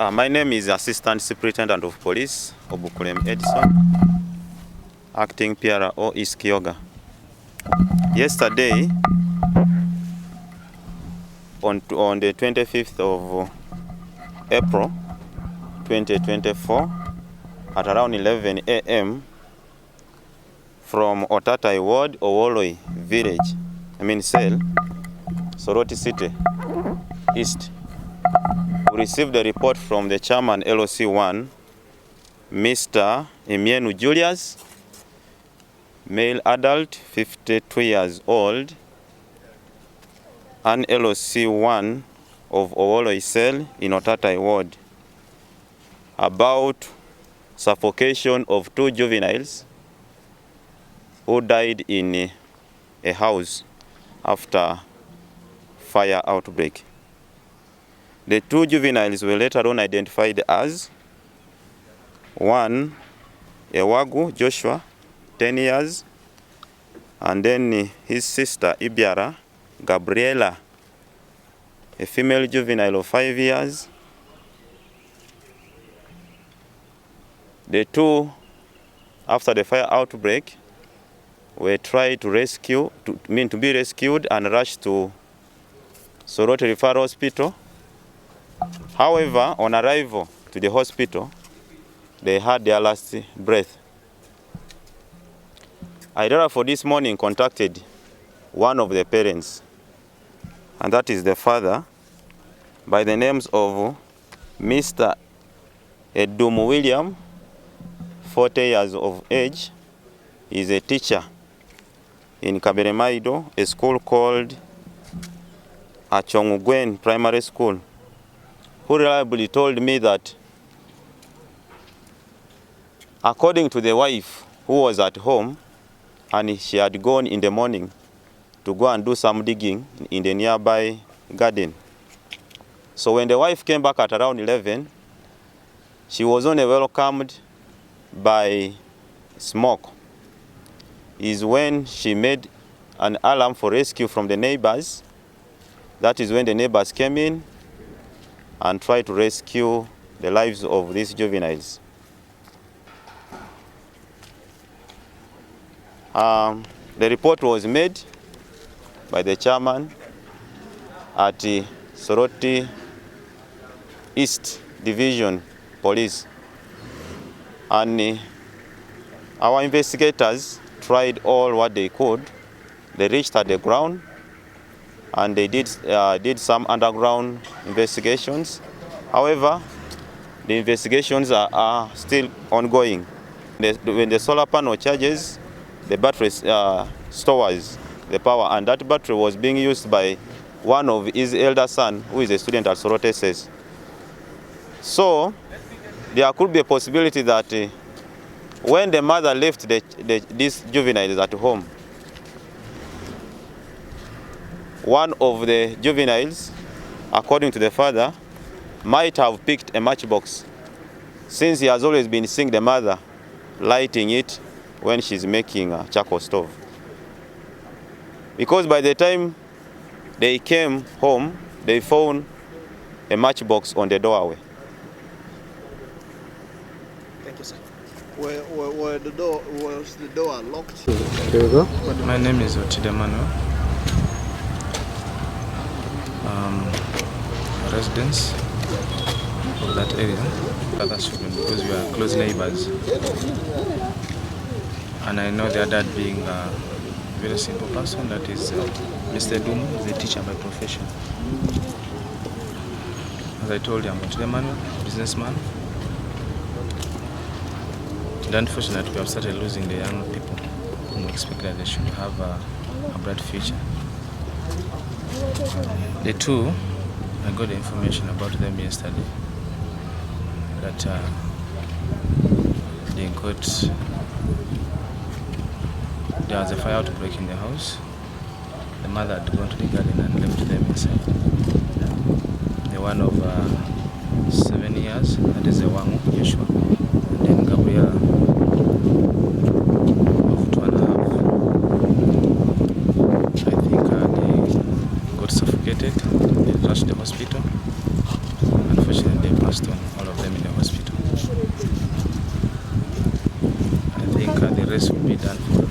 My name is Assistant Superintendent of Police, Obukulem Edison, Acting PRO East Kyoga. Yesterday, on the 25th of April 2024, at around 11 a.m., from Otatai Ward, Owoloi Village, Cell, Soroti City, East, we received a report from the chairman LOC1, Mr. Emienu Julius, male adult, 52 years old, and LOC1 of Owoloi Cell in Otatai Ward, about suffocation of 2 juveniles who died in a house after fire outbreak. The 2 juveniles were later on identified as 1, Ewagu Joshua, 10 years, and then his sister Ibiara Gabriela, a female juvenile of 5 years. The 2, after the fire outbreak, were tried to be rescued and rushed to Soroti Referral Hospital. However, on arrival to the hospital, they had their last breath. I therefore this morning contacted one of the parents, and that is the father, by the names of Mr. Edum William, 40 years of age. He is a teacher in Kaberemaido, a school called Achongugwen Primary School, who reliably told me that according to the wife who was at home, and she had gone in the morning to go and do some digging in the nearby garden. So when the wife came back at around 11, she was only welcomed by smoke. Is when she made an alarm for rescue from the neighbors. That is when the neighbors came in and tried to rescue the lives of these juveniles. The report was made by the chairman at the Soroti East Division Police, and our investigators tried all what they could. They reached at the ground and they did some underground investigations. However, the investigations are still ongoing. When the solar panel charges, the battery stores the power, and that battery was being used by one of his elder son, who is a student at Soroti SS. So there could be a possibility that when the mother left these juveniles at home, one of the juveniles, according to the father, might have picked a matchbox, since he has always been seeing the mother lighting it when she's making a charcoal stove. Because by the time they came home, they found a matchbox on the doorway. Thank you, sir. Was the door locked? There you go. My name is Otatai, residents of that area, because we are close neighbors. And I know their dad being a very simple person, that is Mr. Dum, the teacher by profession. As I told you, I'm Otatai, businessman. And unfortunately, we have started losing the young people whom we expect that they should have a bright future. The 2, I got the information about them yesterday, that there was a fire outbreak in the house. The mother had gone to the garden and left them inside. The one of 7 years, that is Ewagu Joshua, and then Gabriela of 2.5. I think they got suffocated. They rushed the hospital. Unfortunately, they passed on. the rest will be done for